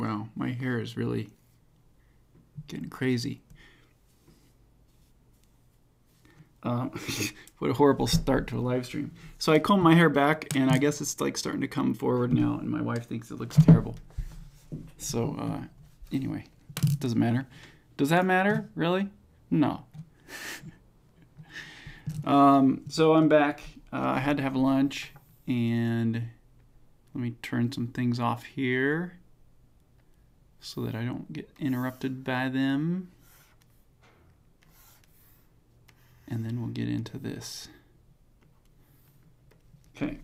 Wow, my hair is really getting crazy. What a horrible start to a live stream. So I combed my hair back, and I guess it's like starting to come forward now, and my wife thinks it looks terrible. So anyway, doesn't matter. Does that matter, really? No. So I'm back. I had to have lunch, and let me turn some things off here so that I don't get interrupted by them. And then we'll get into this. Okay.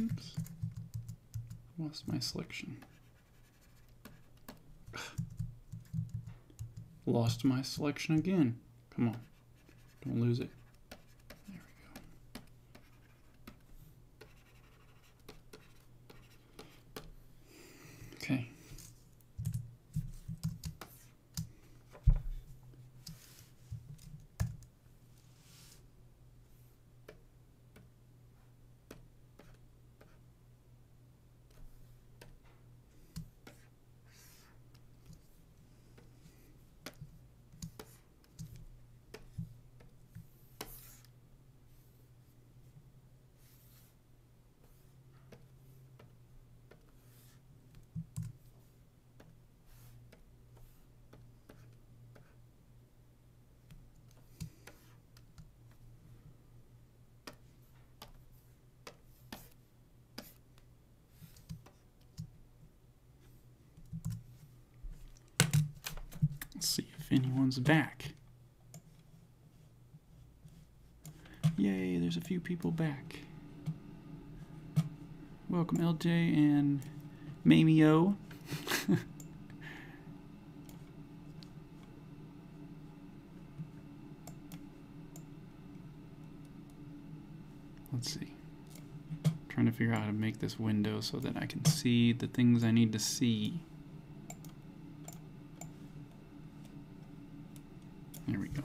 Oops. Lost my selection. Lost my selection again. Come on. Don't lose it. There we go. Okay. Let's see if anyone's back. Yay, there's a few people back. Welcome LJ and Mamie-O. Let's see. Trying to figure out how to make this window so that I can see the things I need to see. There we go.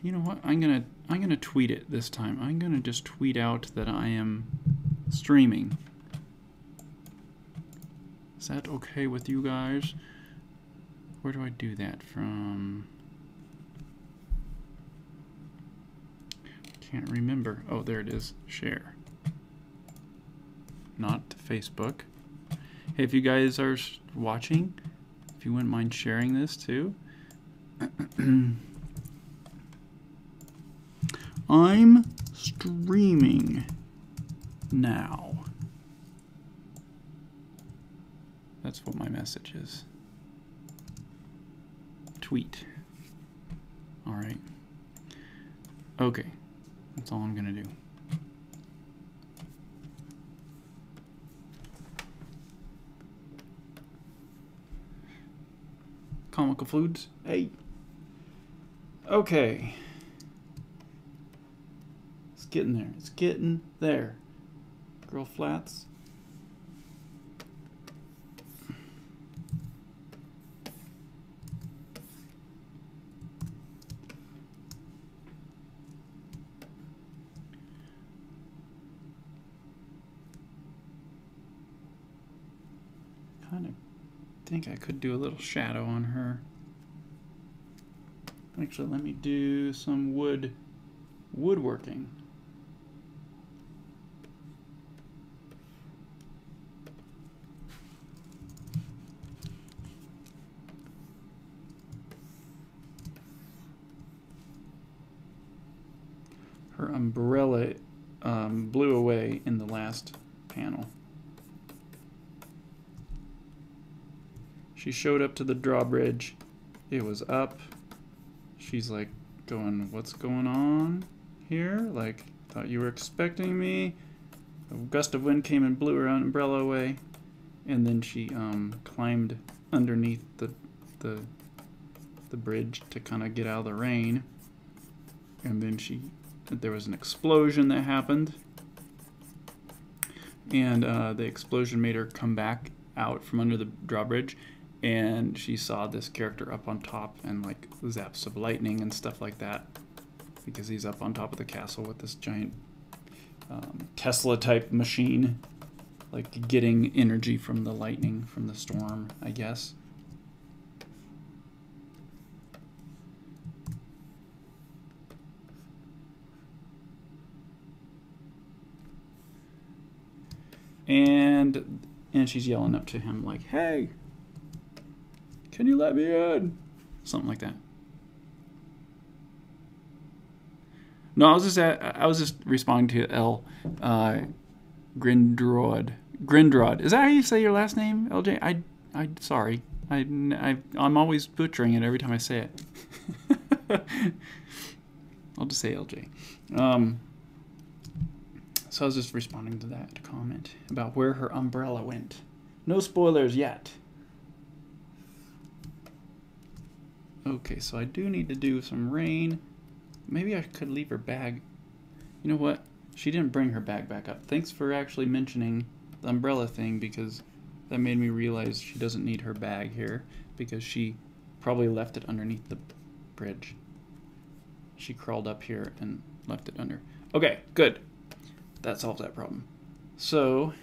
You know what? I'm gonna tweet it this time. I'm gonna just tweet out that I am streaming. Is that okay with you guys? Where do I do that from? Can't remember. Oh, there it is. Share. Not to Facebook. Hey, if you guys are watching, if you wouldn't mind sharing this too. I'm streaming now. That's what my message is. Tweet. All right. Okay. That's all I'm gonna do. Comical Foods. Hey. Okay. It's getting there. It's getting there. Girl Flats. Kind of think I could do a little shadow on her. Actually, let me do some woodworking. Her umbrella blew away in the last panel. She showed up to the drawbridge. It was up. She's like going, what's going on here? Like, thought you were expecting me. A gust of wind came and blew her umbrella away. And then she climbed underneath the bridge to kind of get out of the rain. And then there was an explosion that happened. And the explosion made her come back out from under the drawbridge. And she saw this character up on top and like zaps of lightning and stuff like that, because he's up on top of the castle with this giant Tesla type machine, like getting energy from the lightning from the storm, I guess. And she's yelling up to him like, hey, can you let me in? Something like that. No, I was just responding to L. Grindrod. Is that how you say your last name, LJ? Sorry. I'm always butchering it every time I say it. I'll just say LJ. So I was just responding to that comment about where her umbrella went. No spoilers yet. Okay, so I do need to do some rain. Maybe I could leave her bag. You know what? She didn't bring her bag back up. Thanks for actually mentioning the umbrella thing, because that made me realize she doesn't need her bag here, because she probably left it underneath the bridge. She crawled up here and left it under. Okay, good. That solves that problem. So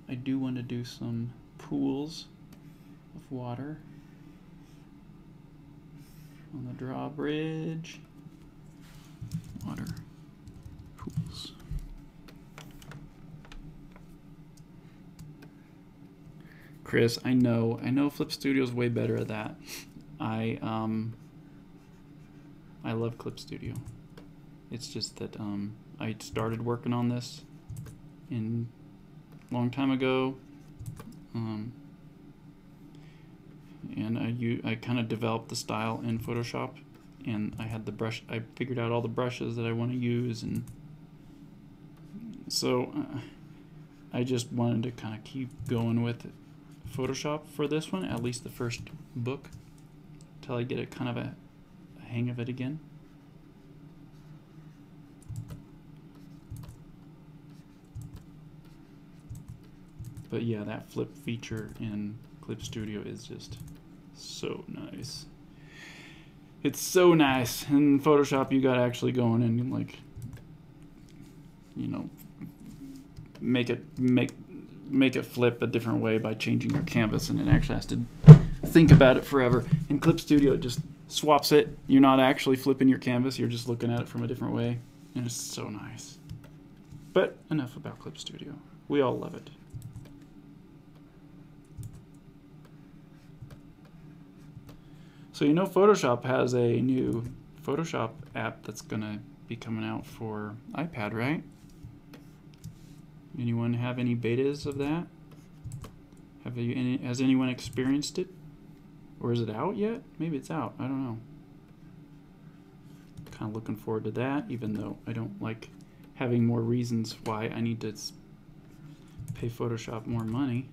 I do want to do some pools of water on the drawbridge. Water pools. Chris, I know Flip Studio's way better at that. I love Clip Studio. It's just that I started working on this a long time ago, and I kind of developed the style in Photoshop, and I had I figured out all the brushes that I want to use, and so I just wanted to kind of keep going with Photoshop for this one, at least the first book, till I get kind of a hang of it again. But yeah, that flip feature in Clip Studio is just so nice. It's so nice. In Photoshop, you gotta actually go in and, like, you know, make it flip a different way by changing your canvas, and it actually has to think about it forever. In Clip Studio, it just swaps it. You're not actually flipping your canvas, you're just looking at it from a different way, and it's so nice. But enough about Clip Studio. We all love it. So you know Photoshop has a new Photoshop app that's gonna be coming out for iPad, right? Anyone have any betas of that? Has anyone experienced it? Or is it out yet? Maybe it's out, I don't know. Kind of looking forward to that, even though I don't like having more reasons why I need to pay Photoshop more money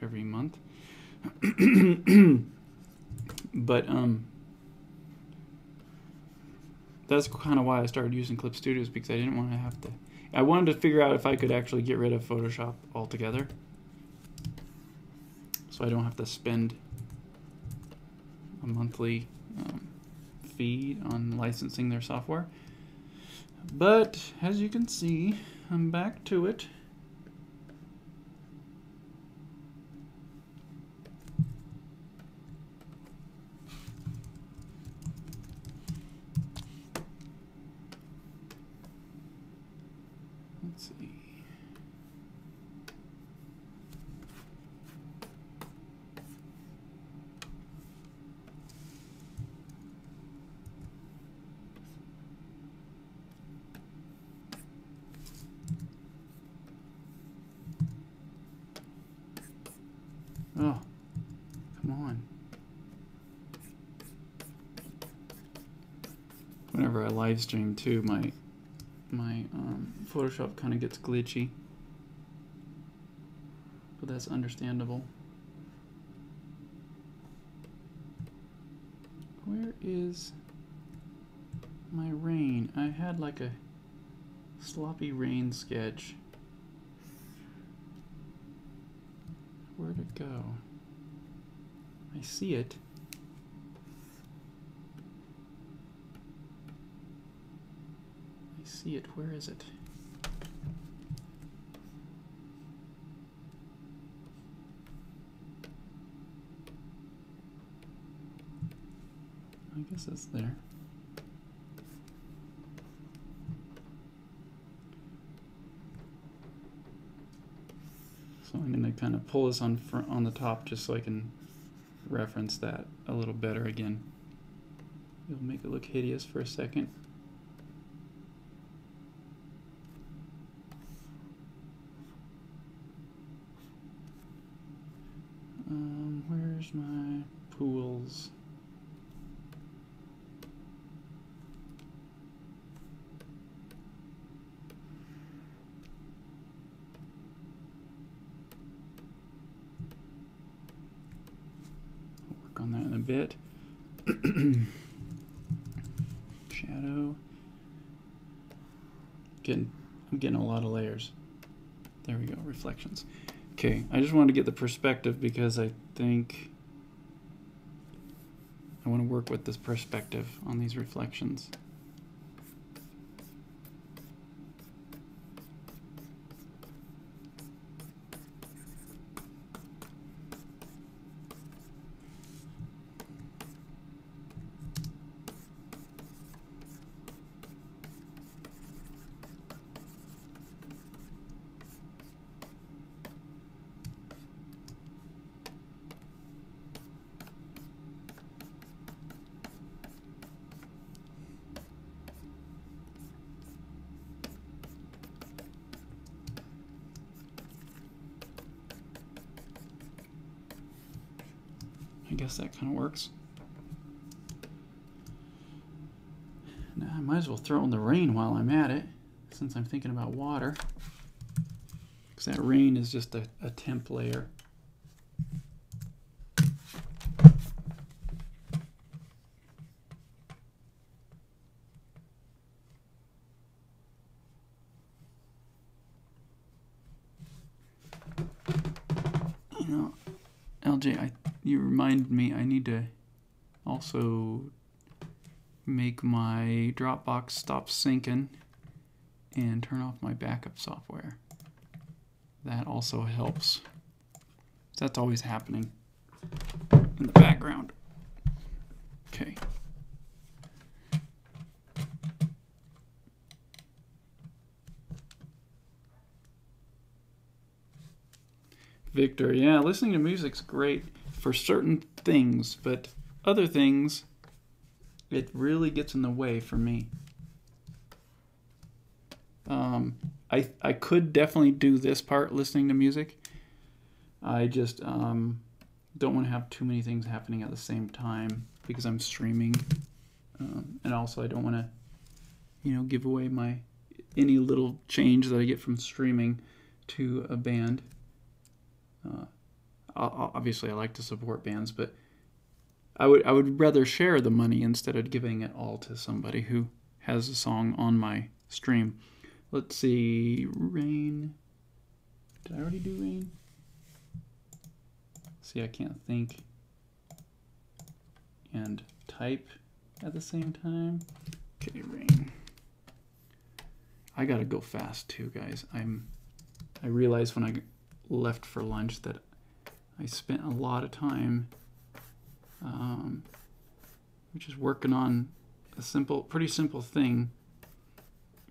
every month. But that's kind of why I started using Clip Studios, because I didn't want to have to. I wanted to figure out if I could actually get rid of Photoshop altogether, so I don't have to spend a monthly fee on licensing their software. But as you can see, I'm back to it. Let's see. Oh, come on. Whenever I live stream too, my Photoshop kind of gets glitchy. But that's understandable. Where is my rain? I had like a sloppy rain sketch. Where'd it go? I see it. I see it. Where is it? I guess it's there. So I'm going to kind of pull this on the top just so I can reference that a little better again. It'll make it look hideous for a second. Where's my pools? On that in a bit. Shadow. I'm getting a lot of layers. There we go, reflections. Okay, I just wanted to get the perspective because I think I want to work with this perspective on these reflections. I guess that kind of works. Now I might as well throw in the rain while I'm at it, since I'm thinking about water. Because that rain is just a temp layer. You know, LJ, you reminded me I need to also make my Dropbox stop syncing and turn off my backup software. That also helps. That's always happening in the background. Okay. Victor, yeah, listening to music's great for certain things, but other things, it really gets in the way for me. I could definitely do this part, listening to music. I just don't want to have too many things happening at the same time because I'm streaming. And also I don't want to, you know, give away any little change that I get from streaming to a band. Obviously I like to support bands, but I would rather share the money instead of giving it all to somebody who has a song on my stream. Let's see, rain. Did I already do rain? See, I can't think and type at the same time. Okay, rain. I gotta go fast too, guys. I realized when I left for lunch that I spent a lot of time which is working on a pretty simple thing,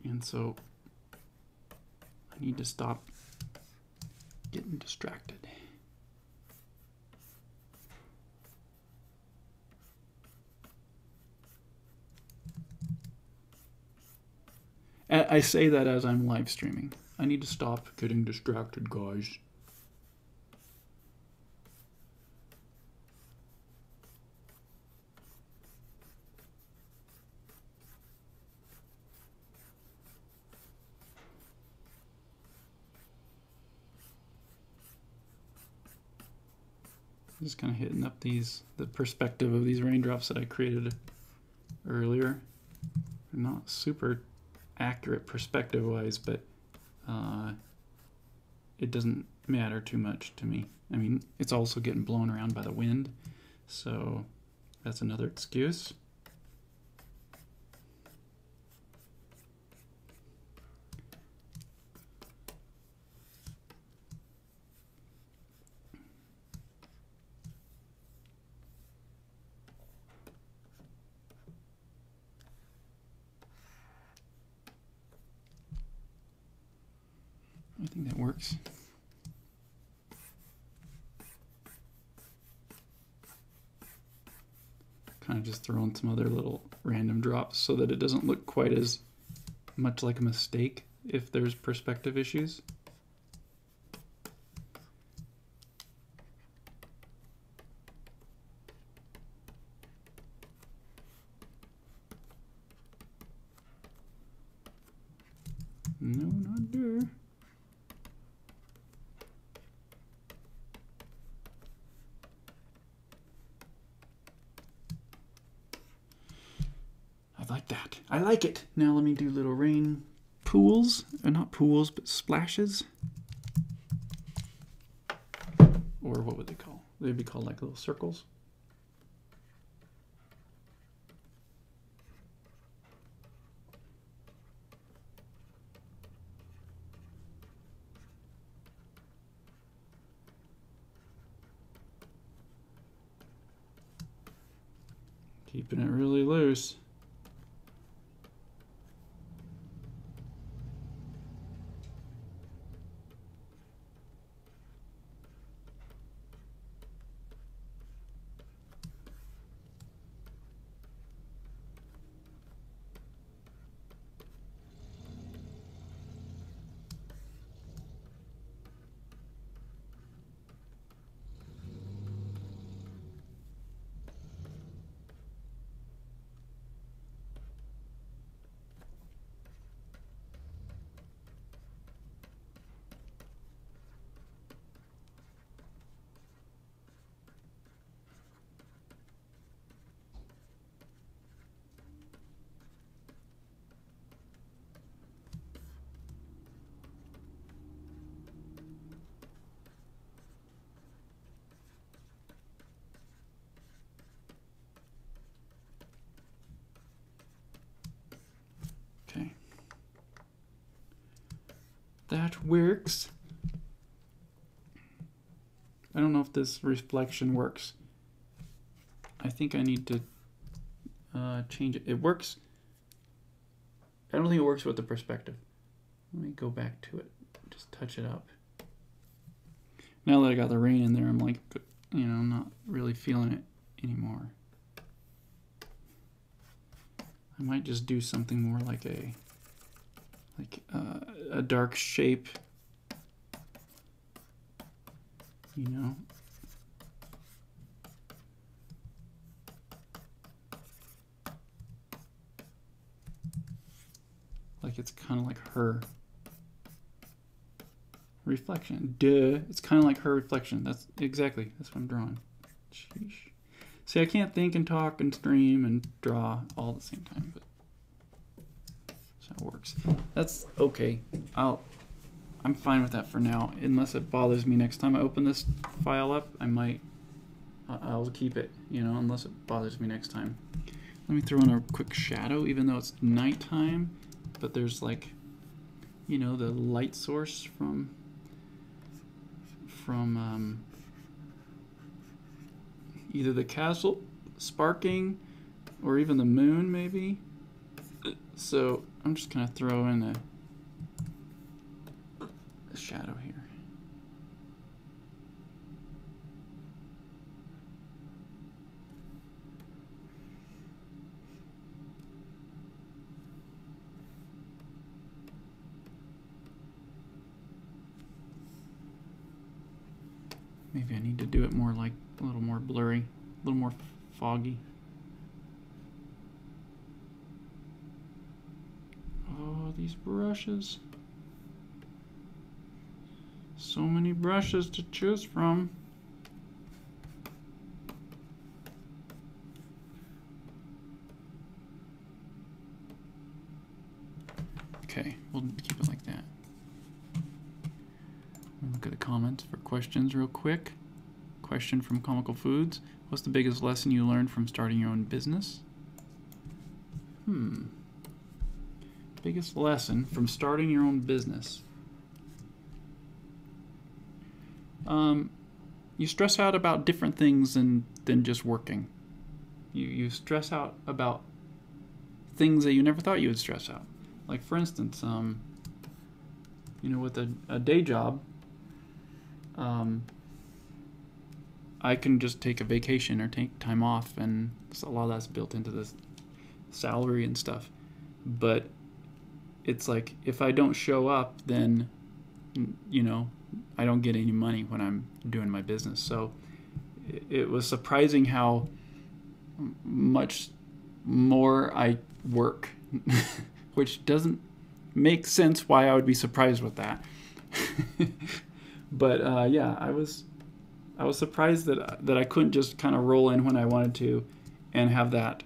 and so I need to stop getting distracted. I say that as I'm live streaming. I need to stop getting distracted, guys. Just kind of hitting up the perspective of these raindrops that I created earlier. They're not super accurate perspective wise, but it doesn't matter too much to me. I mean, it's also getting blown around by the wind, so that's another excuse. I think that works. Kind of just throwing some other little random drops so that it doesn't look quite as much like a mistake if there's perspective issues. No, not there. I like that. I like it. Now let me do little rain pools. Not pools, but splashes. Or what would they call? They'd be called like little circles. Keeping it really loose. Okay. That works. I don't know if this reflection works. I think I need to change it. It works. I don't think it works with the perspective. Let me go back to it. Just touch it up. Now that I got the rain in there, I'm like, you know, I'm not really feeling it anymore. I might just do something more like a dark shape, you know. Like it's kind of like her reflection. Duh, it's kind of like her reflection. That's what I'm drawing. Sheesh. See, I can't think and talk and stream and draw all at the same time, but that's how it works. That's okay. I'm fine with that for now, unless it bothers me next time I open this file up. I'll keep it, you know, unless it bothers me next time. Let me throw in a quick shadow, even though it's nighttime, but there's like, you know, the light source from either the castle sparking or even the moon maybe. So I'm just gonna throw in the shadow here. Maybe I need to do it more like a little more blurry, a little more foggy. Oh, these brushes. So many brushes to choose from. Okay, we'll keep it like that. Look at the comments for questions real quick. Question from Comical Foods. What's the biggest lesson you learned from starting your own business? Biggest lesson from starting your own business. You stress out about different things than just working. You stress out about things that you never thought you would stress out. Like for instance, you know, with a day job, I can just take a vacation or take time off, and a lot of that's built into this salary and stuff. But it's like if I don't show up, then, you know, I don't get any money when I'm doing my business. So it was surprising how much more I work, which doesn't make sense why I would be surprised with that. But yeah, I was surprised that I couldn't just kind of roll in when I wanted to and have that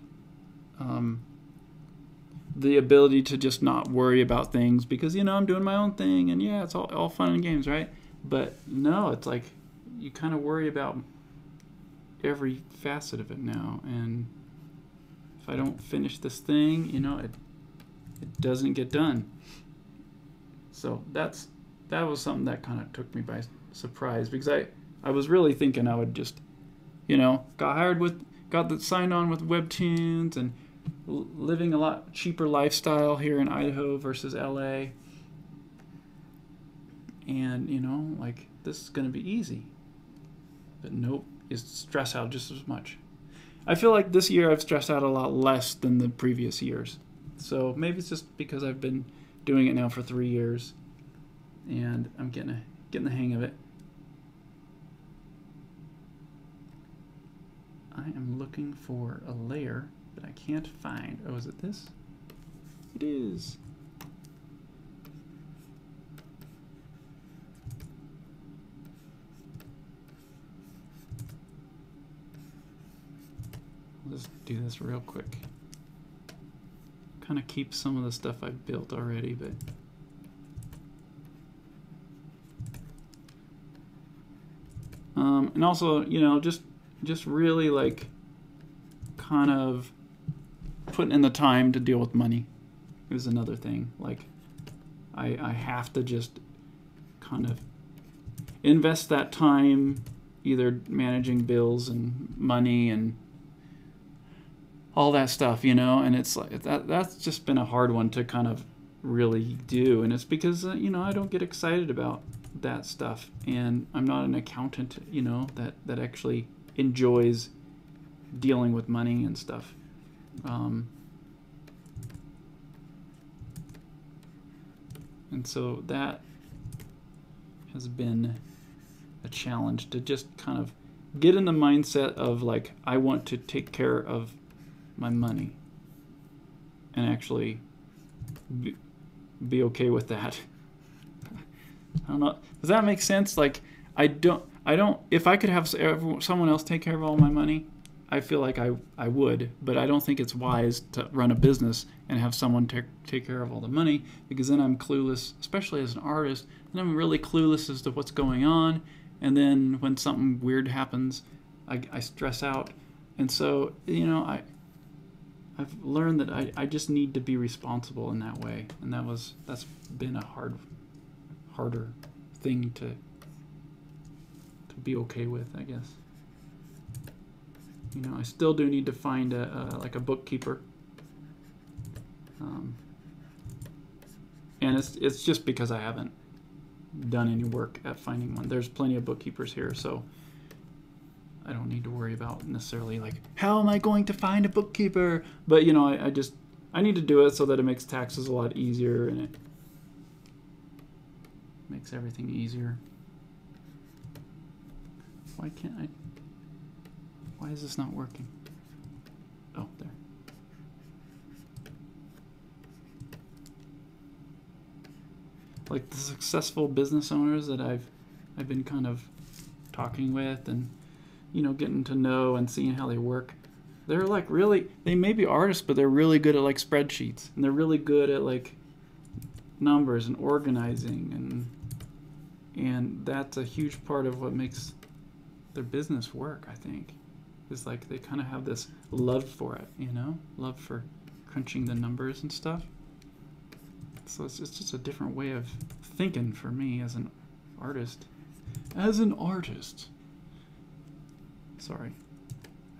the ability to just not worry about things because, you know, I'm doing my own thing and yeah, it's all fun and games, right? But no, it's like you kind of worry about every facet of it now, and if I don't finish this thing, you know, it doesn't get done. So that was something that kind of took me by surprise, because I was really thinking I would just, you know, got signed on with Webtoons and living a lot cheaper lifestyle here in Idaho versus LA. And, you know, like, this is going to be easy. But nope, it's stress out just as much. I feel like this year I've stressed out a lot less than the previous years. So maybe it's just because I've been doing it now for 3 years and I'm getting the hang of it. I am looking for a layer that I can't find. Oh, is it this? It is. Let's do this real quick. Kind of keep some of the stuff I've built already, but and also, you know, just really like kind of putting in the time to deal with money is another thing. Like I have to just kind of invest that time either managing bills and money and all that stuff, you know, and it's like that's just been a hard one to kind of really do, and it's because you know, I don't get excited about that stuff, and I'm not an accountant, you know, that actually enjoys dealing with money and stuff. And so that has been a challenge to just kind of get in the mindset of like, I want to take care of my money and actually be okay with that. I don't know. Does that make sense? Like, I don't, if I could have someone else take care of all my money, I feel like I would, but I don't think it's wise to run a business and have someone take care of all the money, because then I'm clueless, especially as an artist, and I'm really clueless as to what's going on, and then when something weird happens, I stress out. And so, you know, I've learned that I just need to be responsible in that way, and that's been a harder thing to be okay with, I guess. You know, I still do need to find like a bookkeeper, and it's just because I haven't done any work at finding one. There's plenty of bookkeepers here, so I don't need to worry about necessarily like, how am I going to find a bookkeeper? But you know, I need to do it so that it makes taxes a lot easier, and it makes everything easier. Why can't I? Why is this not working? Oh, there. Like the successful business owners that I've been kind of talking with and, you know, getting to know and seeing how they work. They're like really, they may be artists, but they're really good at like spreadsheets, and they're really good at like numbers and organizing, and that's a huge part of what makes their business work, I think. Is like they kind of have this love for it, you know, love for crunching the numbers and stuff. So it's just a different way of thinking for me as an artist. As an artist. Sorry,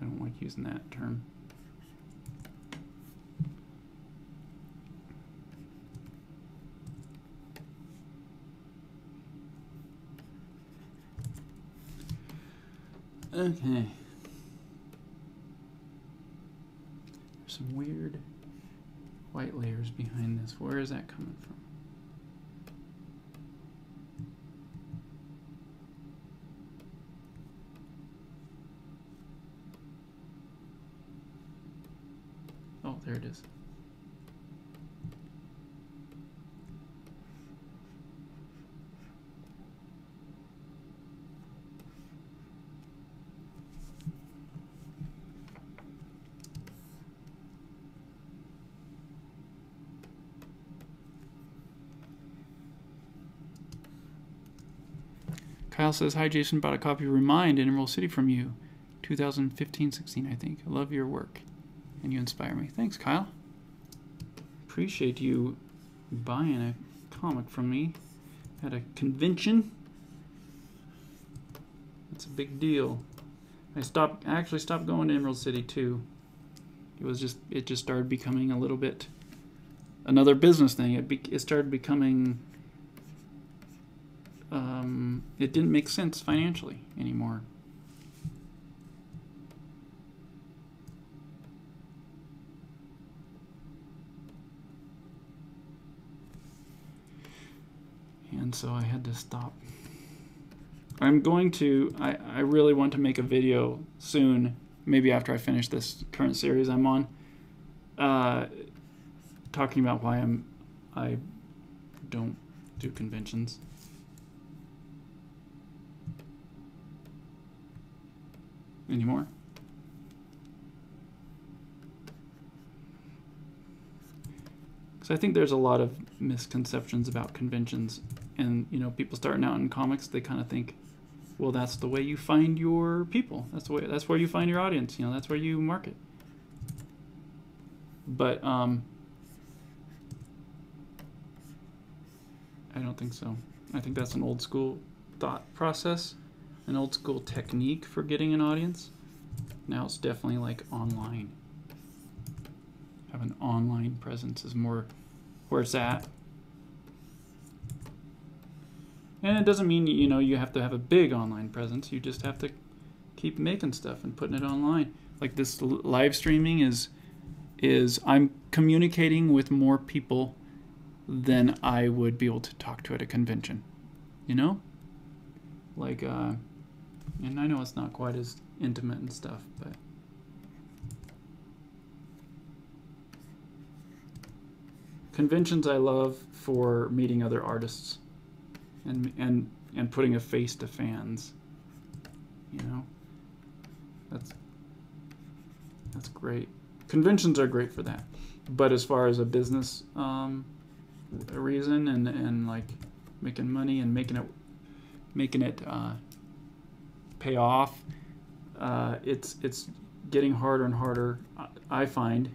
I don't like using that term. Okay. There's some weird white layers behind this. Where is that coming from? Oh, there it is. Kyle says, hi Jason, bought a copy of Remind in Emerald City from you. 2015-16, I think. I love your work and you inspire me. Thanks, Kyle. Appreciate you buying a comic from me at a convention. That's a big deal. I actually stopped going to Emerald City too. It just started becoming a little bit another business thing. It started becoming it didn't make sense financially anymore. And so I had to stop. I really want to make a video soon, maybe after I finish this current series I'm on, talking about why I don't do conventions. Anymore. So I think there's a lot of misconceptions about conventions, and you know, people starting out in comics, they kind of think, well, that's the way you find your people. That's where you find your audience. You know, that's where you market. But I don't think so. I think that's an old school thought process, an old school technique for getting an audience. Now it's definitely like online. Have an online presence is more where it's at. And it doesn't mean, you know, you have to have a big online presence. You just have to keep making stuff and putting it online. Like this live streaming is I'm communicating with more people than I would be able to talk to at a convention. You know? Like, and I know it's not quite as intimate and stuff, but conventions I love for meeting other artists and putting a face to fans. You know, that's great. Conventions are great for that. But as far as a business reason and like making money and making it pay off, it's getting harder and harder, I find,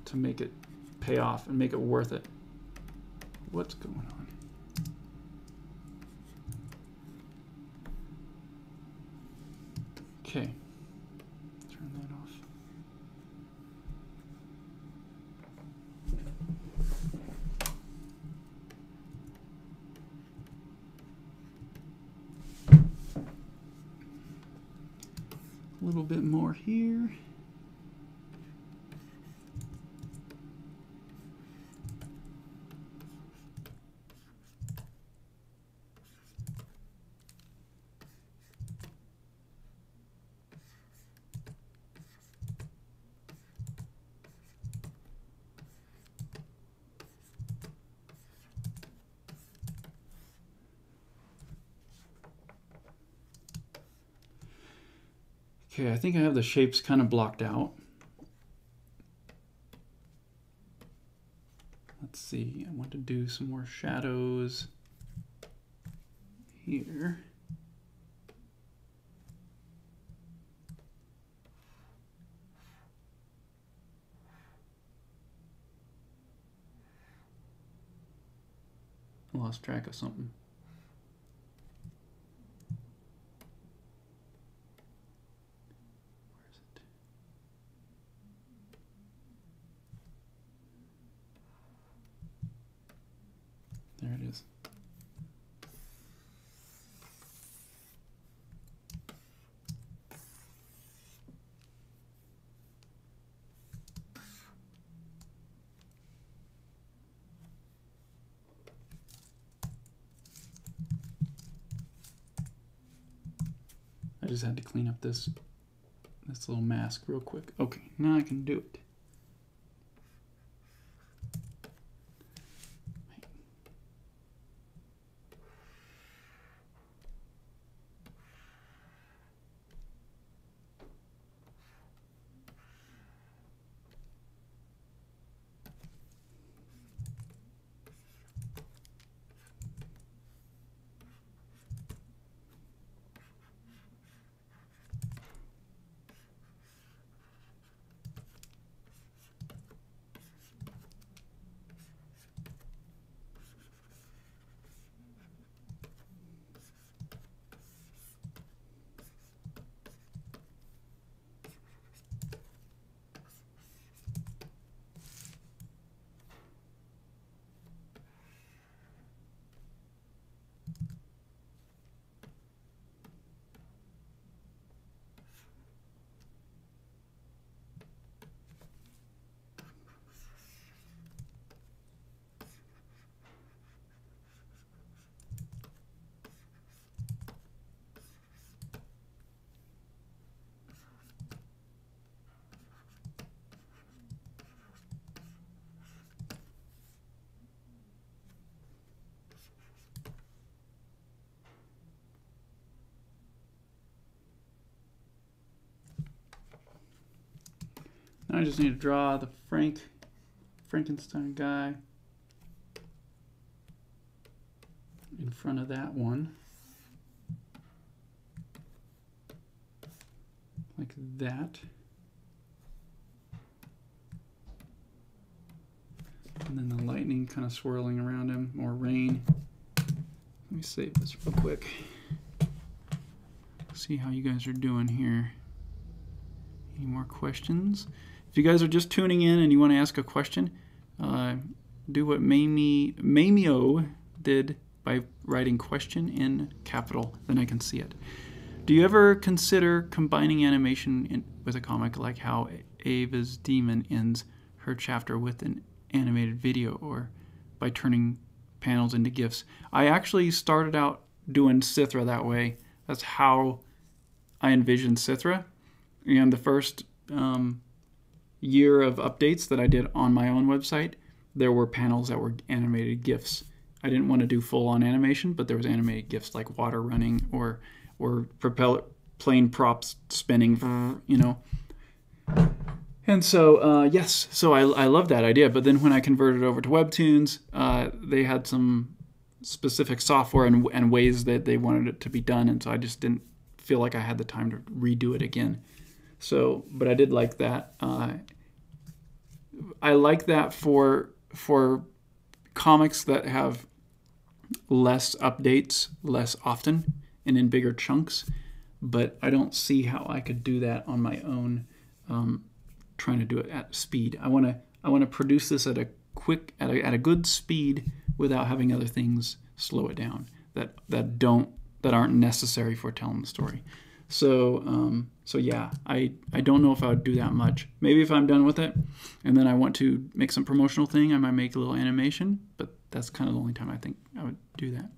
to make it pay off and make it worth it. What's going on? Okay, turn that off. A little bit more here. Okay, I think I have the shapes kind of blocked out. Let's see, I want to do some more shadows here. I lost track of something. There it is. I just had to clean up this little mask real quick. Okay, now I can do it. Now I just need to draw the Frankenstein guy in front of that one. Like that. And then the lightning kind of swirling around him, or rain. Let me save this real quick. See how you guys are doing here. Any more questions? If you guys are just tuning in and you want to ask a question, do what Mamio did by writing question in capital, then I can see it. Do you ever consider combining animation with a comic, like how Ava's Demon ends her chapter with an animated video, or by turning panels into GIFs? I actually started out doing Sithra that way. That's how I envisioned Sithra. And the first year of updates that I did on my own website, there were panels that were animated GIFs. I didn't want to do full-on animation, but there was animated GIFs like water running or propeller plane props spinning, you know. And so, yes, so I love that idea. But then when I converted over to Webtoons, they had some specific software and ways that they wanted it to be done, and so I just didn't feel like I had the time to redo it again. So, but I did like that. I like that for comics that have less updates, less often, and in bigger chunks. But I don't see how I could do that on my own, trying to do it at speed. I want to produce this at a good speed without having other things slow it down that aren't necessary for telling the story. So so yeah, I don't know if I would do that much. Maybe if I'm done with it and then I want to make some promotional thing, I might make a little animation, but that's kind of the only time I think I would do that.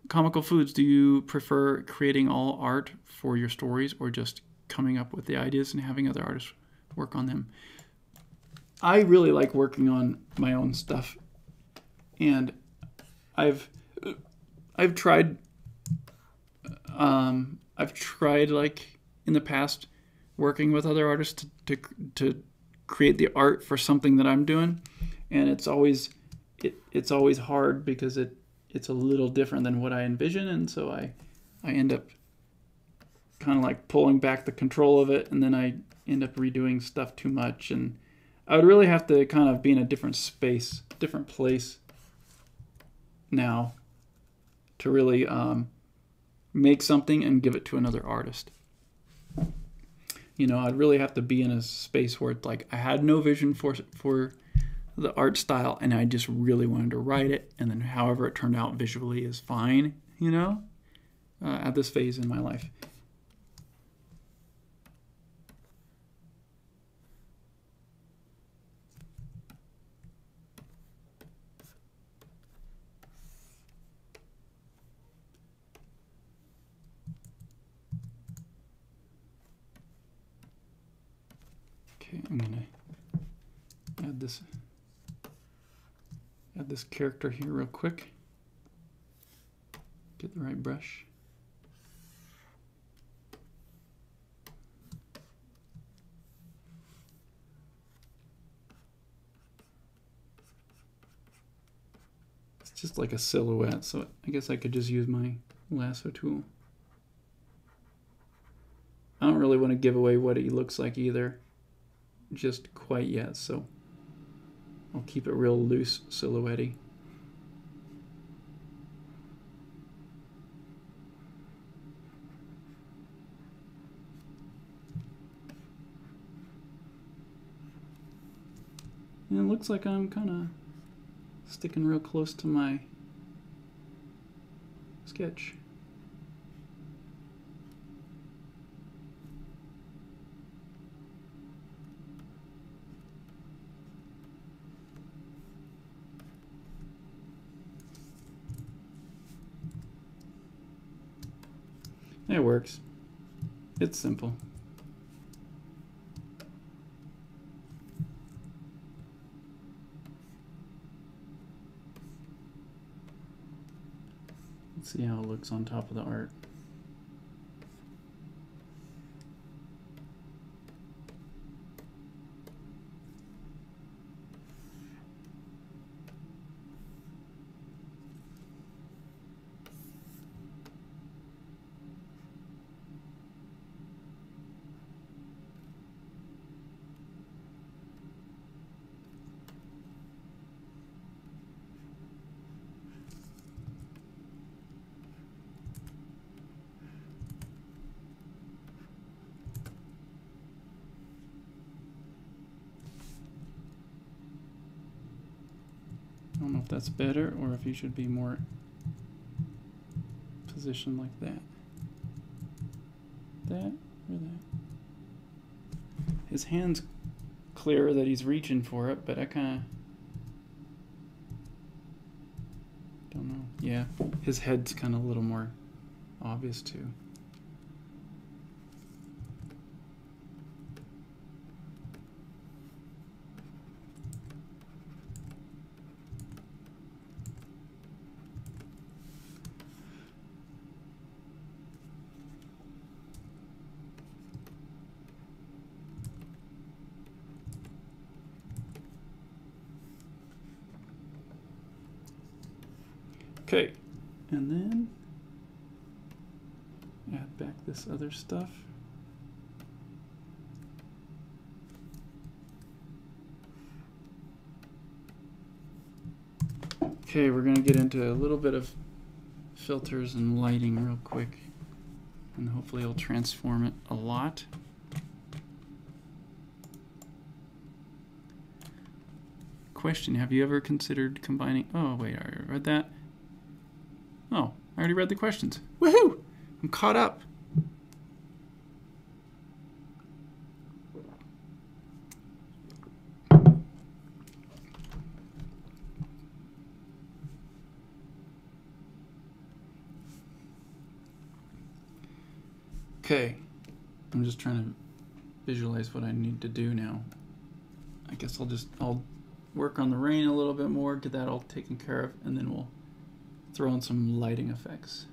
Comical Foods, do you prefer creating all art for your stories or just coming up with the ideas and having other artists work on them? I really like working on my own stuff, and I've tried like in the past working with other artists to create the art for something that I'm doing, and it's always hard because it's a little different than what I envision, and so I end up kind of like pulling back the control of it, and then I end up redoing stuff too much, and I would really have to kind of be in a different space, different place now to really make something and give it to another artist. You know, I'd really have to be in a space where it's like I had no vision for the art style, and I just really wanted to write it, and then however it turned out visually is fine, you know, at this phase in my life. Okay, I'm gonna add this character here real quick. Get the right brush. It's just like a silhouette, so I guess I could just use my lasso tool. I don't really want to give away what he looks like either, just quite yet, so I'll keep it real loose, silhouette-y. And it looks like I'm kind of sticking real close to my sketch. It works. It's simple. Let's see how it looks on top of the art. I don't know if that's better or if you should be more positioned like that. That or that. His hand's clear that he's reaching for it, but I kind of don't know. Yeah, his head's kind of a little more obvious too. Okay, and then add back this other stuff. Okay, we're going to get into a little bit of filters and lighting real quick, and hopefully it'll transform it a lot. Question, have you ever considered combining... Oh, wait, I already read that. Oh, I already read the questions. Woohoo! I'm caught up. Okay, I'm just trying to visualize what I need to do now. I guess I'll work on the rain a little bit more, get that all taken care of, and then we'll throw in some lighting effects.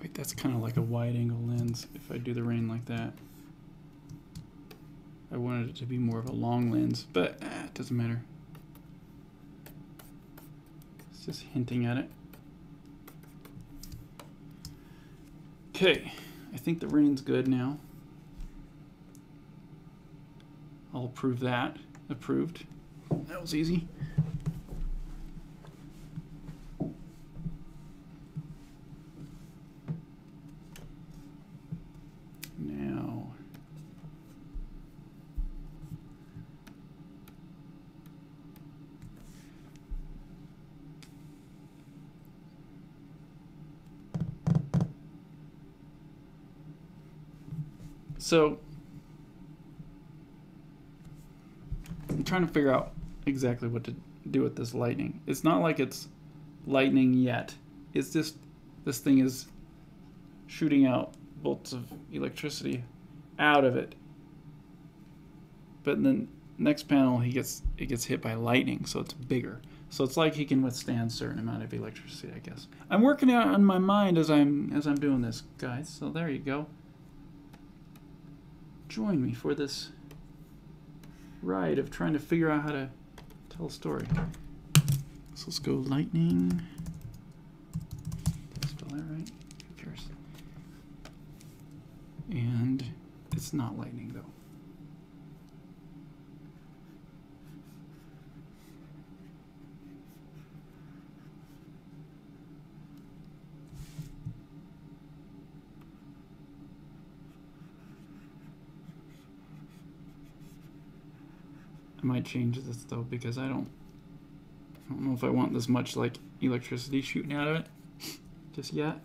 Wait, that's kind of like a wide angle lens if I do the rain like that. I wanted it to be more of a long lens, but it doesn't matter. It's just hinting at it. Okay, I think the rain's good now. I'll approve that. Approved. That was easy. Now, so I'm trying to figure out exactly what to do with this lightning. It's not like it's lightning yet. It's just this thing is shooting out bolts of electricity out of it. But then next panel it gets hit by lightning, so it's bigger. So it's like he can withstand a certain amount of electricity, I guess. I'm working out on my mind as I'm doing this, guys. So there you go. Join me for this ride of trying to figure out how to tell a story. So let's go lightning. Did I spell that right? Who cares? And it's not lightning though. I might change this though because I don't know if I want this much like electricity shooting out of it just yet.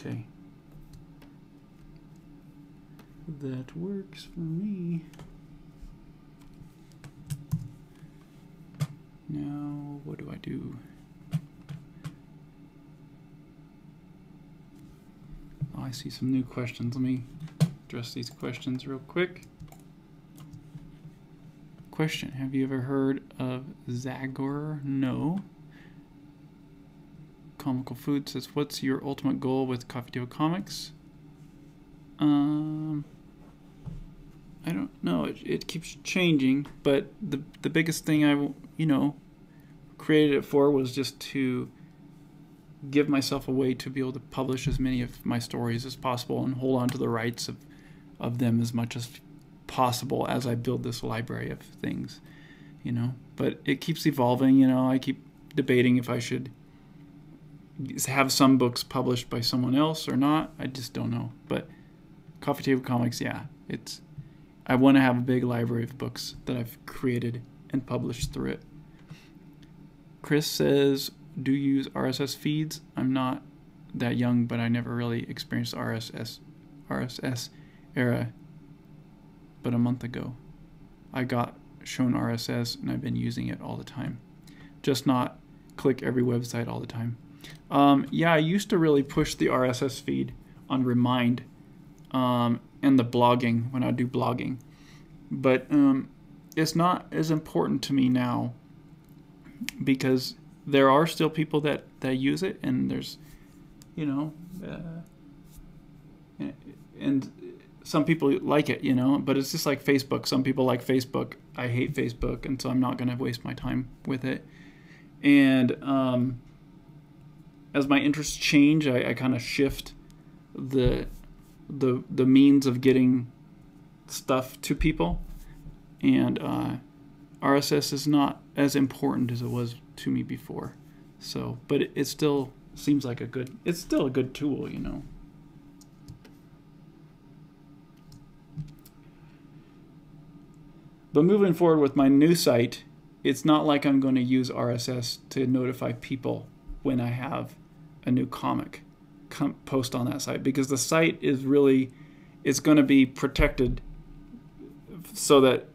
Okay. That works for me. Now, what do I do? Oh, I see some new questions. Let me address these questions real quick. Question, have you ever heard of Zagor? No. Comical Food says, what's your ultimate goal with Coffee Table Comics? I don't know. It keeps changing, but the biggest thing I, created it for was just to give myself a way to be able to publish as many of my stories as possible and hold on to the rights of them as much as possible as I build this library of things, But it keeps evolving, I keep debating if I should have some books published by someone else or not. I just don't know. But Coffee Table Comics, yeah, I want to have a big library of books that I've created and published through it. Chris says, do you use RSS feeds? I'm not that young, but I never really experienced RSS era. But a month ago, I got shown RSS, and I've been using it all the time. Just not click every website all the time. Yeah, I used to really push the RSS feed on Remind and the blogging when I do blogging. But it's not as important to me now because there are still people that use it, and there's, and some people like it, but it's just like Facebook. Some people like Facebook. I hate Facebook, and so I'm not going to waste my time with it. And as my interests change, I kind of shift the means of getting stuff to people, and RSS is not as important as it was to me before. So, but it still seems like it's still a good tool, But moving forward with my new site, it's not like I'm going to use RSS to notify people when I have a new comic post on that site, because the site is it's going to be protected so that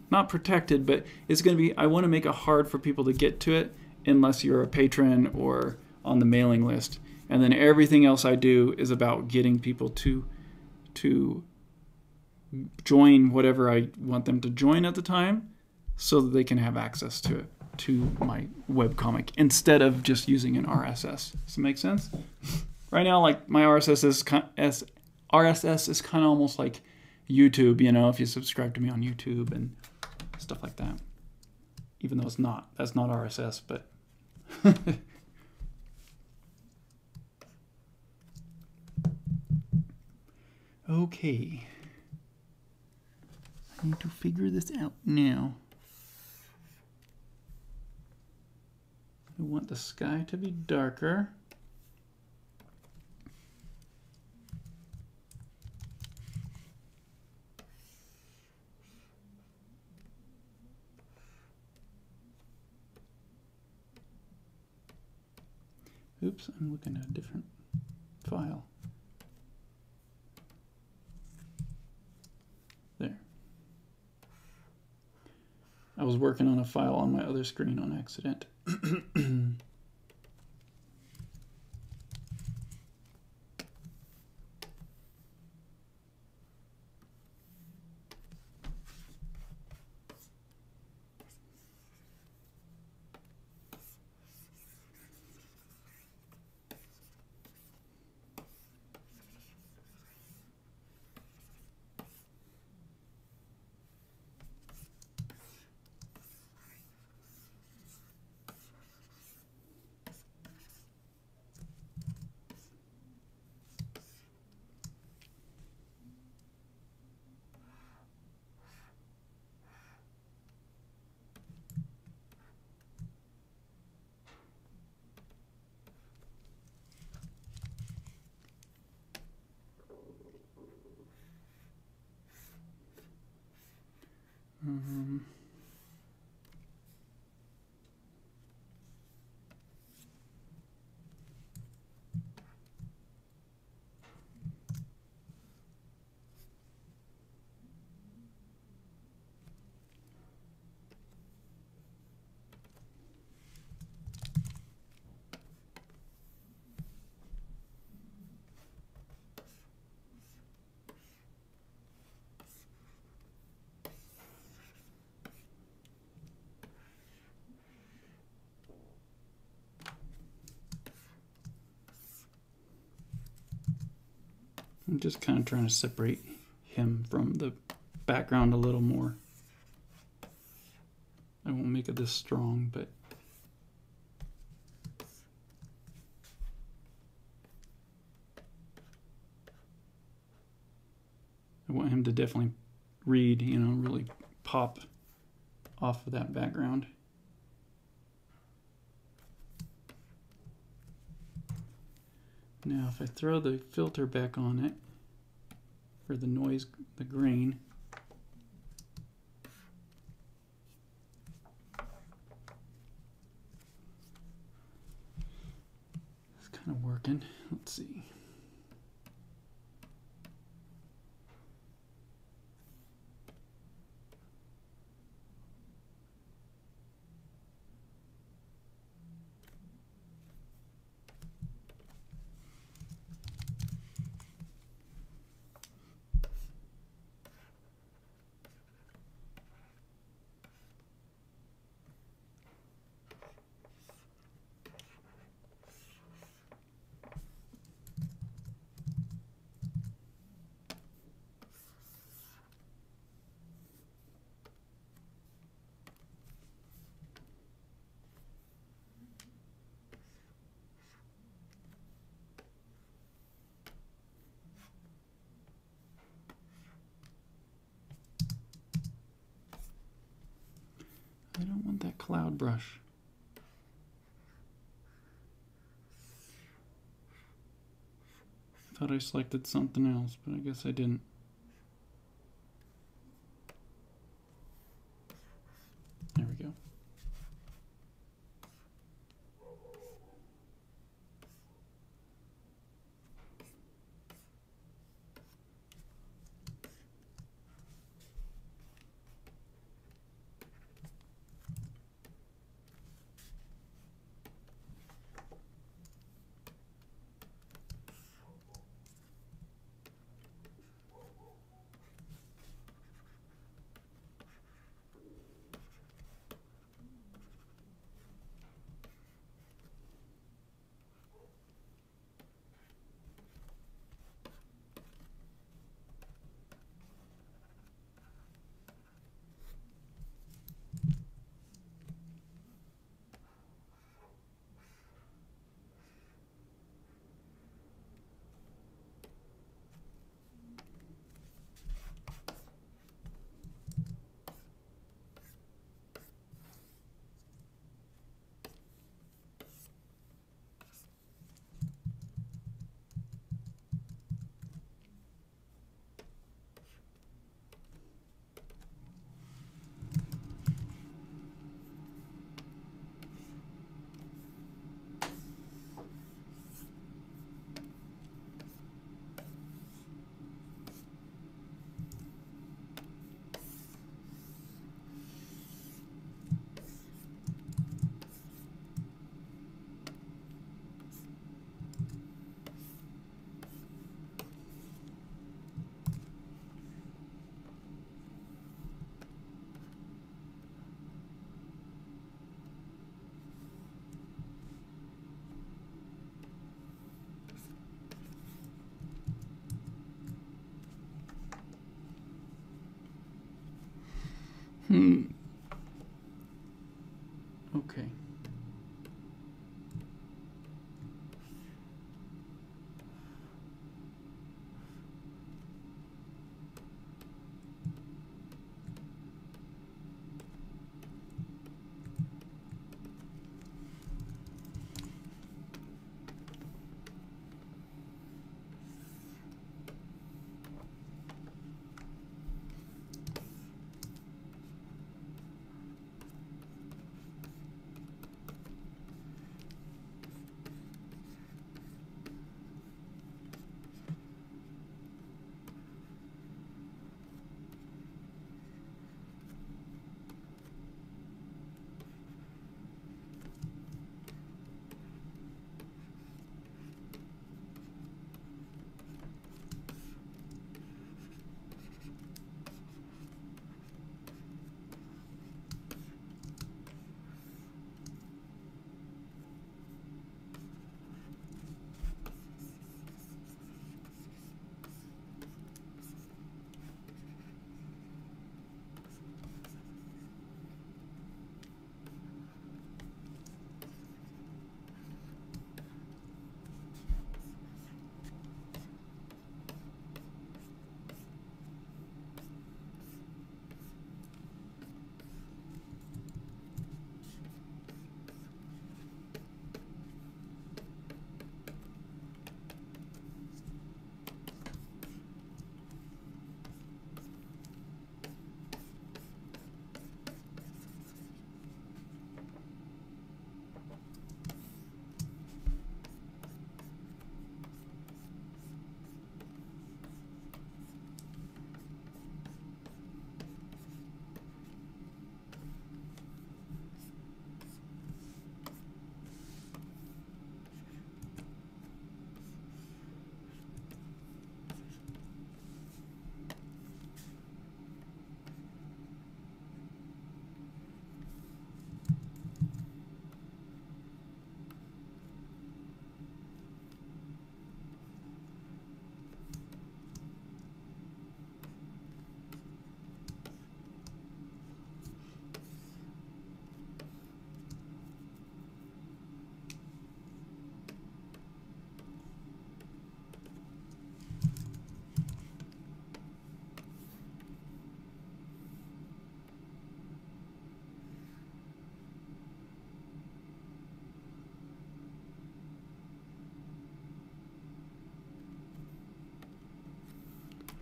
not protected, but it's going to be, I want to make it hard for people to get to it unless you're a patron or on the mailing list. And then everything else I do is about getting people to join whatever I want them to join at the time so that they can have access to it, to my webcomic, instead of just using an RSS. Does it make sense? Right now, like, my RSS is kind of almost like YouTube, if you subscribe to me on YouTube and stuff like that. Even though that's not RSS, but okay. I need to figure this out now. I want the sky to be darker. Oops, I'm looking at a different file. There. I was working on a file on my other screen on accident. I'm just kind of trying to separate him from the background a little more. I won't make it this strong, but I want him to definitely read, you know, really pop off of that background. Now if I throw the filter back on it, or the noise, the grain, it's kind of working. Let's see. I don't want that cloud brush. Thought I selected something else, but I guess I didn't. There we go. Okay.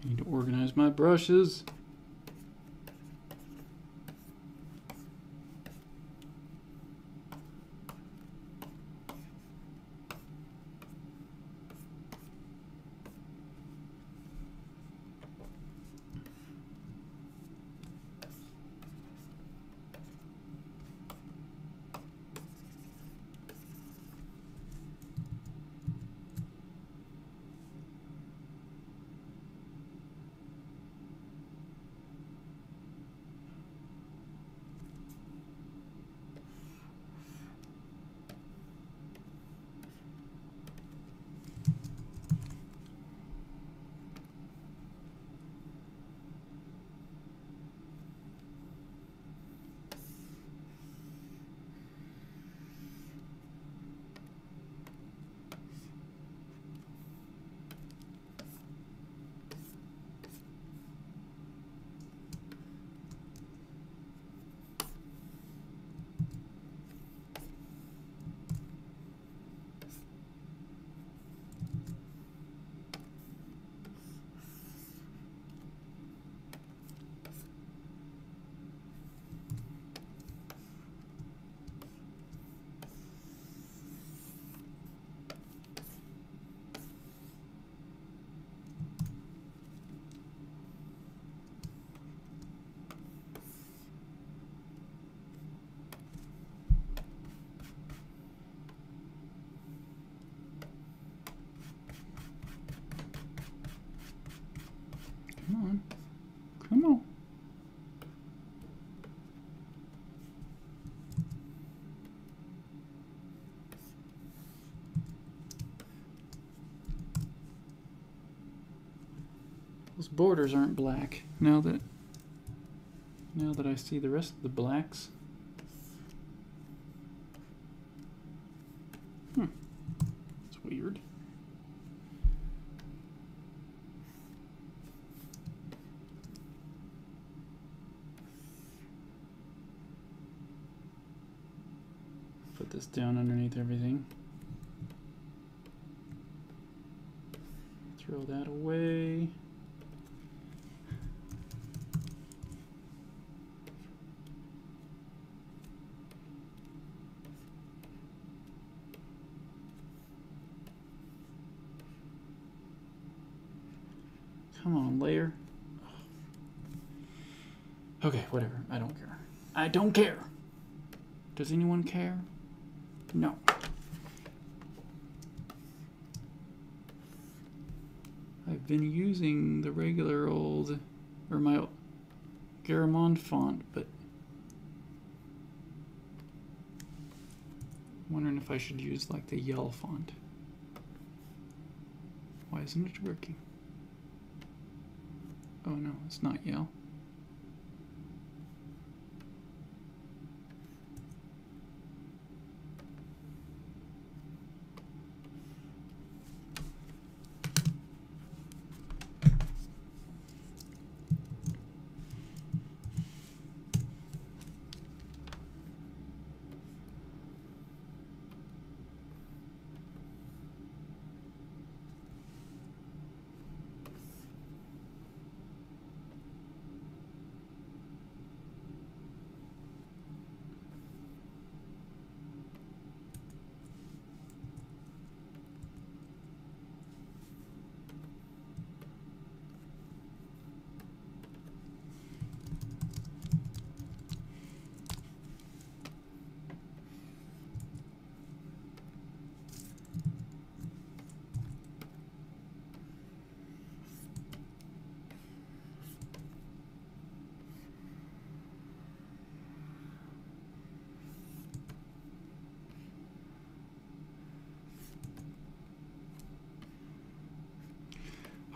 I need to organize my brushes. Come on. Come on. Those borders aren't black now that I see the rest of the blacks. It's weird. Put this down underneath everything. Throw that away. Come on, layer. Okay, whatever. I don't care. I don't care. Does anyone care? No. I've been using the regular old, or my Garamond font, but I'm wondering if I should use like the Yell font. Why isn't it working? Oh no, it's not Yell.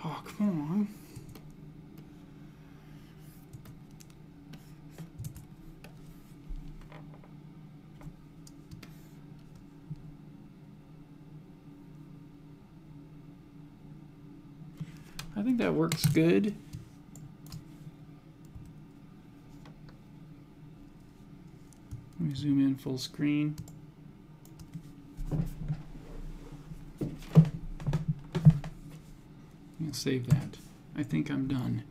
Oh, come on. I think that works good. Let me zoom in full screen. I'll save that. I think I'm done.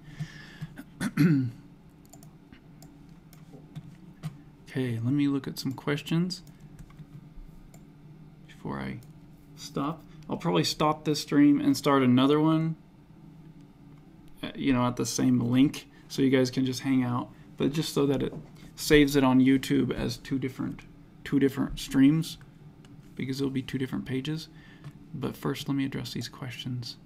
Okay, let me look at some questions before I stop. I'll probably stop this stream and start another one, you know, at the same link, so you guys can just hang out, but just so that it saves it on YouTube as two different streams, because it'll be 2 different pages. But first, let me address these questions.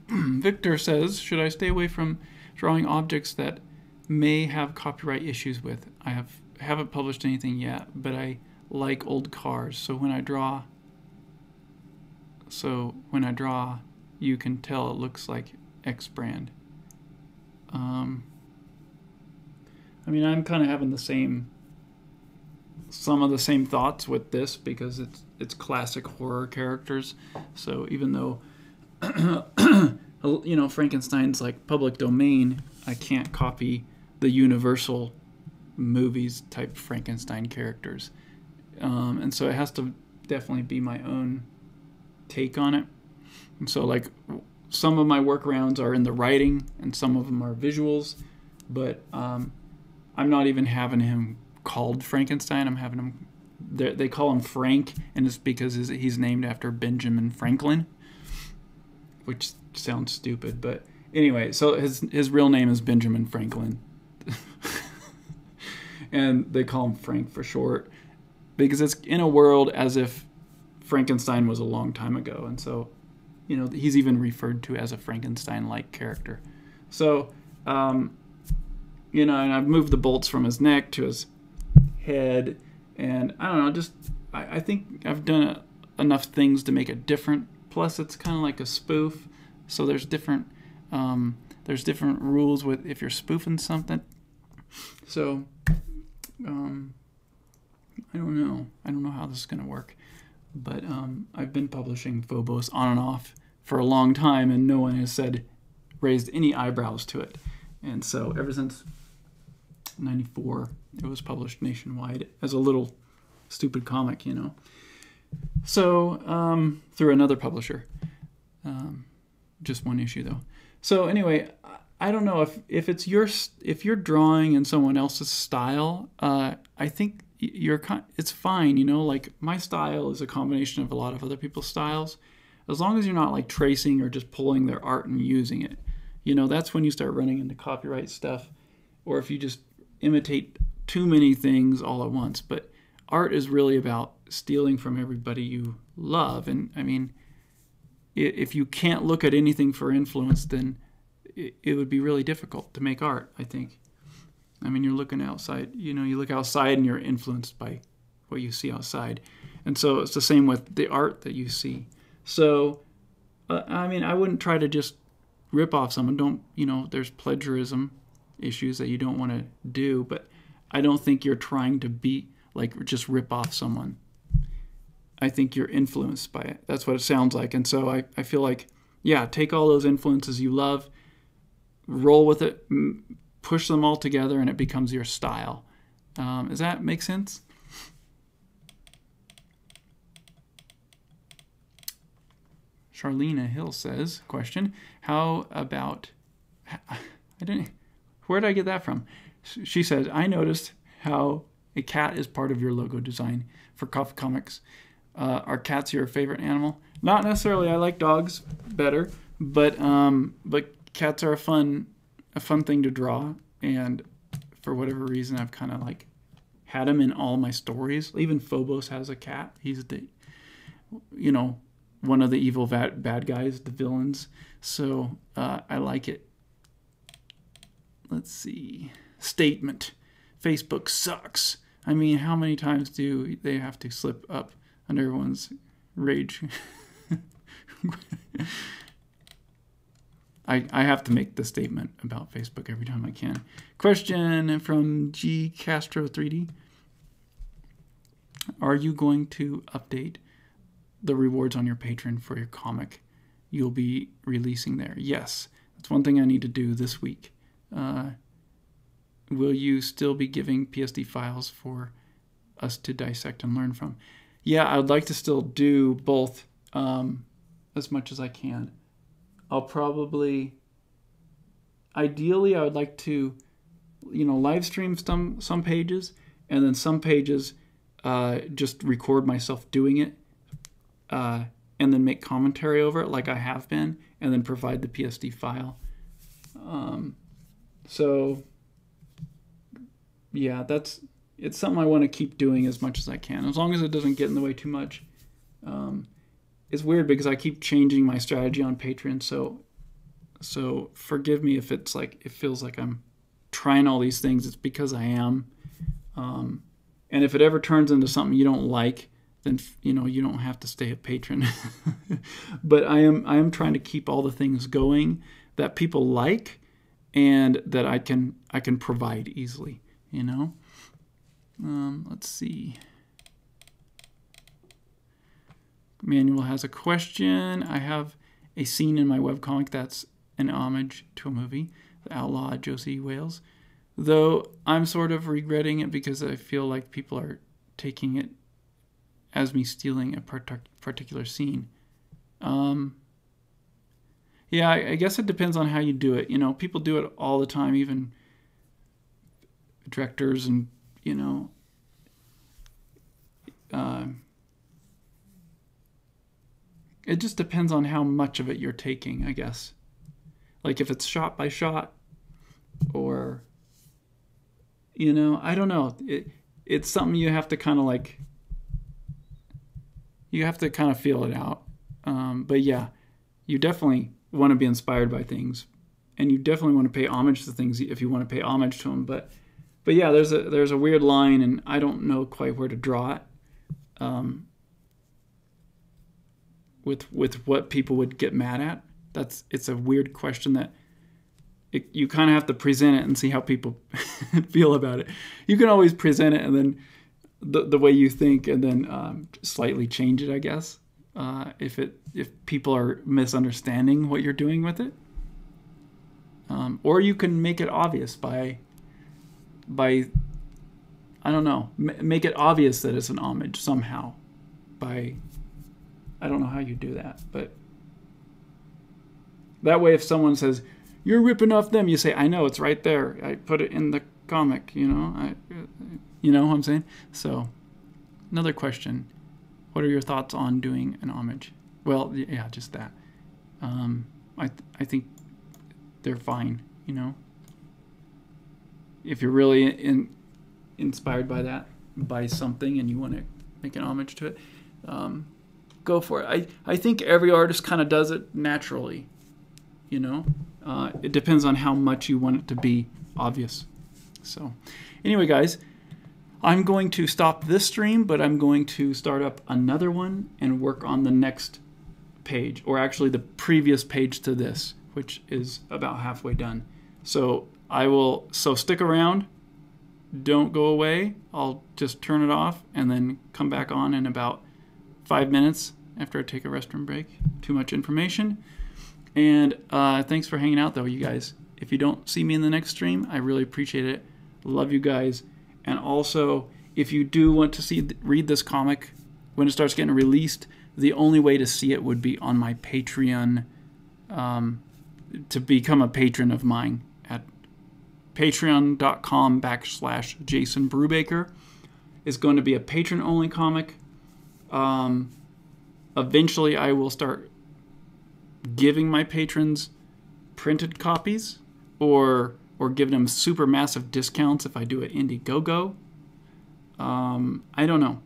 Victor says, should I stay away from drawing objects that may have copyright issues with? I haven't published anything yet, but I like old cars, so when I draw, you can tell it looks like X brand. I mean, I'm kind of having some of the same thoughts with this, because it's classic horror characters. So even though you know, Frankenstein's like public domain, I can't copy the Universal movies type Frankenstein characters, and so it has to definitely be my own take on it. And so, like, some of my workarounds are in the writing, and some of them are visuals, but I'm not even having him called Frankenstein. I'm having him, they call him Frank, and it's because he's named after Benjamin Franklin, which sounds stupid, but anyway, so his real name is Benjamin Franklin. And they call him Frank for short, because it's in a world as if Frankenstein was a long time ago, and so, you know, he's even referred to as a Frankenstein-like character. So, you know, and I've moved the bolts from his neck to his head, and I don't know, just I think I've done enough things to make it different. Plus, it's kind of like a spoof, so there's different rules with if you're spoofing something. So, I don't know how this is going to work, but I've been publishing Phobos on and off for a long time, and no one has raised any eyebrows to it. And so ever since '94, it was published nationwide as a little stupid comic, you know. So through another publisher, just one issue though. So anyway, I don't know if you're drawing in someone else's style. I think it's fine, you know. Like, my style is a combination of a lot of other people's styles, as long as you're not like tracing or just pulling their art and using it. You know, that's when you start running into copyright stuff, or if you just imitate too many things all at once. But art is really about stealing from everybody you love, and I mean, if you can't look at anything for influence, then it would be really difficult to make art, I think. I mean, you're looking outside, you know, you look outside and you're influenced by what you see outside. And so it's the same with the art that you see. So, I mean, I wouldn't try to just rip off someone. You know, there's plagiarism issues that you don't want to do, but I don't think you're trying to just rip off someone. I think you're influenced by it. That's what it sounds like. And so I feel like, yeah, take all those influences you love, roll with it, push them all together, and it becomes your style. Does that make sense? Charlena Hill says, question, where did I get that from? She says, I noticed how a cat is part of your logo design for Coffee Comics. Are cats your favorite animal? Not necessarily. I like dogs better, but cats are a fun thing to draw, and for whatever reason, I've kind of like had him in all my stories. Even Phobos has a cat. He's one of the evil bad guys, the villains. So I like it. Let's see. Statement. Facebook sucks. I mean, how many times do they have to slip up under everyone's rage? I have to make the statement about Facebook every time I can. Question from G Castro 3D. Are you going to update the rewards on your Patreon for your comic you'll be releasing there? Yes. That's one thing I need to do this week. Will you still be giving PSD files for us to dissect and learn from? yeah, I would like to still do both as much as I can. I'll probably, ideally, I would like to, live stream some pages, and then some pages just record myself doing it, and then make commentary over it like I have been, and then provide the PSD file. So yeah, it's something I want to keep doing as much as I can, as long as it doesn't get in the way too much. It's weird because I keep changing my strategy on Patreon, so forgive me if it's like it feels like I'm trying all these things. It's because I am. And if it ever turns into something you don't like, then you don't have to stay a patron. But I am trying to keep all the things going that people like and that I can provide easily. Let's see. Manuel has a question. I have a scene in my webcomic that's an homage to a movie, The Outlaw Josie Wales, though I'm sort of regretting it because I feel like people are taking it as me stealing a particular scene. Yeah, I guess it depends on how you do it. People do it all the time, even directors, and it just depends on how much of it you're taking, I guess. Like if it's shot by shot, or I don't know. It's something you have to kind of feel it out. But yeah, you definitely want to be inspired by things, and you definitely want to pay homage to things if you want to pay homage to them. But yeah, there's a weird line, and I don't know quite where to draw it. With what people would get mad at. It's a weird question that you kind of have to present it and see how people feel about it. You can always present it and then the way you think, and then slightly change it, I guess, if people are misunderstanding what you're doing with it. Or you can make it obvious by I don't know, make it obvious that it's an homage somehow by, I don't know how you do that, but that way if someone says, "You're ripping off them," you say, "I know, it's right there. I put it in the comic," you know what I'm saying? So, another question. What are your thoughts on doing an homage? Well, yeah, just that. I think they're fine, If you're really inspired by something and you want to make an homage to it, go for it. I think every artist kind of does it naturally, It depends on how much you want it to be obvious. So, anyway, guys, I'm going to stop this stream, but I'm going to start up another one and work on the next page, or actually the previous page to this, which is about halfway done. So stick around. Don't go away. I'll just turn it off and then come back on in about 5 minutes after I take a restroom break. Too much information. And thanks for hanging out, though, you guys. If you don't see me in the next stream, I really appreciate it. Love you guys. And also, if you do want to read this comic when it starts getting released, the only way to see it would be on my Patreon, to become a patron of mine at patreon.com/Jason Brubaker. It's going to be a patron-only comic. Eventually, I will start giving my patrons printed copies, or giving them super massive discounts if I do it Indiegogo. I don't know.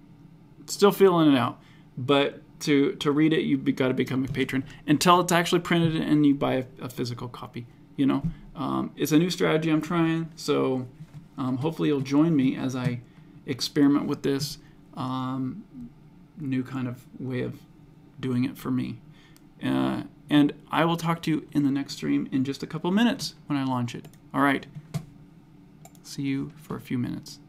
Still feeling it out. But to read it, you've got to become a patron until it's actually printed and you buy a physical copy. It's a new strategy I'm trying, so hopefully you'll join me as I experiment with this new kind of way of doing it for me. And I will talk to you in the next stream in just a couple minutes when I launch it. All right. See you for a few minutes.